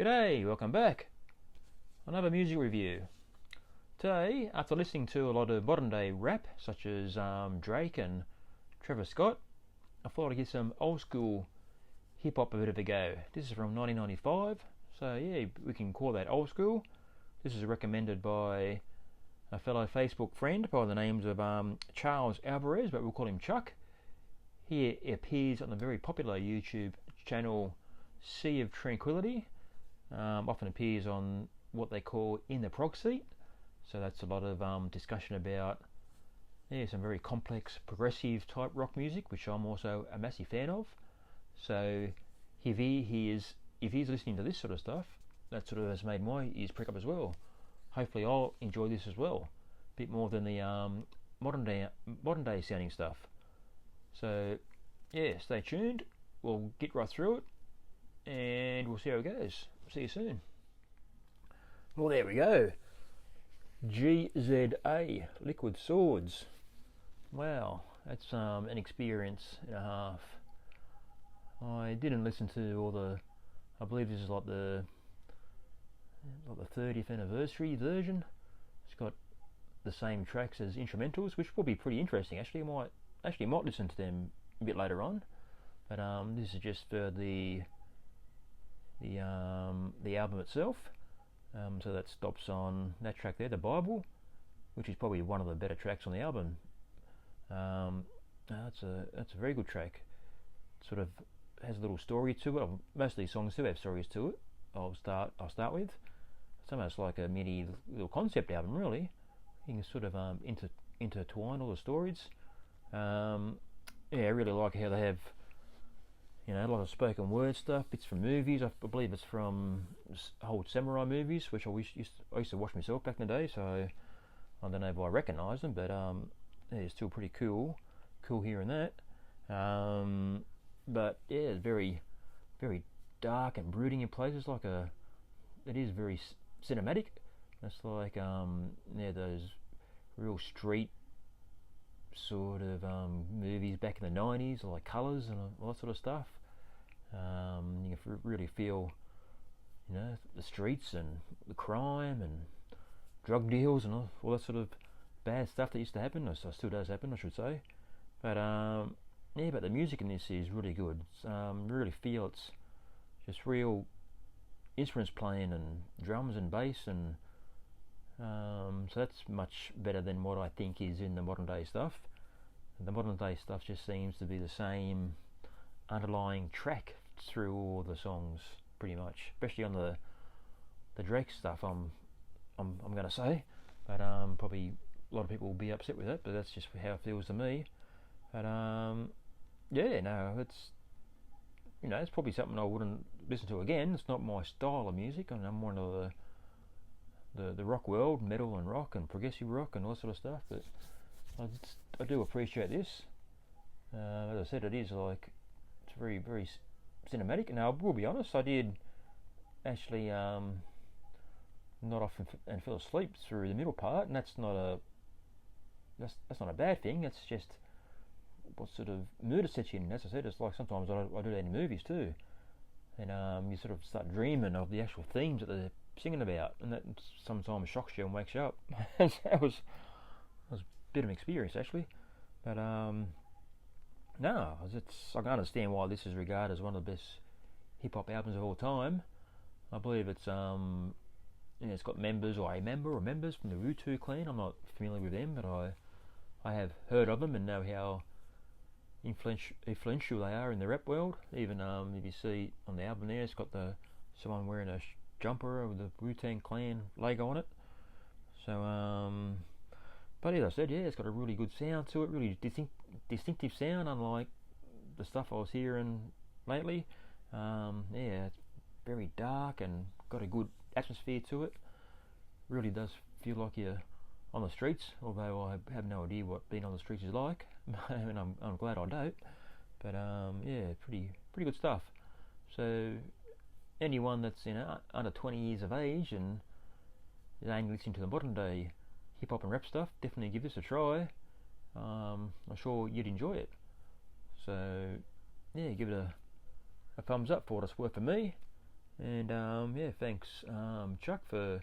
G'day, welcome back. Another music review. Today, after listening to a lot of modern day rap, such as Drake and Trevor Scott, I thought I'd give some old school hip hop a bit of a go. This is from 1995, so yeah, we can call that old school. This is recommended by a fellow Facebook friend by the names of Charles Alvarez, but we'll call him Chuck. He appears on the very popular YouTube channel Sea of Tranquility. Often appears on what they call In the Prog Seat, so that's a lot of discussion about some very complex progressive type rock music, which I'm also a massive fan of. So if he's listening to this sort of stuff, that sort of has made my ears prick up as well. Hopefully I'll enjoy this as well, a bit more than the modern day sounding stuff. So yeah, stay tuned. We'll get right through it, and we'll see how it goes. See you soon. Well, there we go. GZA, Liquid Swords. Wow, that's an experience and a half. I didn't listen to all the. I believe this is like the 30th anniversary version. It's got the same tracks as instrumentals, which will be pretty interesting. Actually, I might listen to them a bit later on. But this is just for the album itself. So that stops on that track there, The Bible, which is probably one of the better tracks on the album. That's a very good track. It sort of has a little story to it. Most of these songs do have stories to it. I'll start with. It's almost like a mini little concept album, really. You can sort of intertwine all the stories. I really like how they have a lot of spoken word stuff, bits from movies. I believe it's from old samurai movies, which I used to watch myself back in the day, so I don't know if I recognise them, but it's still pretty cool hearing that. But yeah, it's very, very dark and brooding in places. It is very cinematic. It's like those real street sort of movies back in the 90s, like Colours and all that sort of stuff. You can really feel the streets and the crime and drug deals and all that sort of bad stuff that used to happen, or still does happen, I should say. But but the music in this is really good. Really feel it's just real instruments playing and drums and bass, and so that's much better than what I think is in the modern day stuff. The modern day stuff just seems to be the same underlying track through all the songs, pretty much, especially on the Drake stuff. I'm going to say, but probably a lot of people will be upset with it, but that's just how it feels to me. But it's probably something I wouldn't listen to again. It's not my style of music. I mean, I'm more into the rock world, metal and rock and progressive rock and all that sort of stuff, but I do appreciate this. As I said, it's very, very cinematic. And I will be honest, I did actually not often and fell asleep through the middle part, and that's not a bad thing. That's just what sort of mood it sets you in. As I said, it's like sometimes I do that in movies too, and you sort of start dreaming of the actual themes that they're singing about, and that sometimes shocks you and wakes you up. That was a bit of an experience actually, but I can understand why this is regarded as one of the best hip hop albums of all time. I believe it's it's got members or members from the Wu-Tang Clan. I'm not familiar with them, but I have heard of them and know how influential they are in the rap world. Even if you see on the album there, it's got someone wearing a jumper with the Wu-Tang Clan logo on it. So but as I said, it's got a really good sound to it, really distinctive sound, unlike the stuff I was hearing lately. It's very dark and got a good atmosphere to it. Really does feel like you're on the streets, although I have no idea what being on the streets is like. And I'm glad I don't. But pretty good stuff. So anyone that's under 20 years of age and is only listening to the modern day hip hop and rap stuff, definitely give this a try. I'm sure you'd enjoy it. So give it a thumbs up for what it's worth for me. And yeah, thanks Chuck for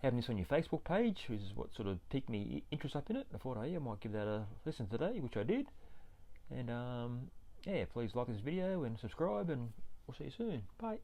having this on your Facebook page, which is what sort of piqued me interest up in it. I thought, hey, I might give that a listen today, which I did. And yeah, please like this video and subscribe, and we'll see you soon. Bye.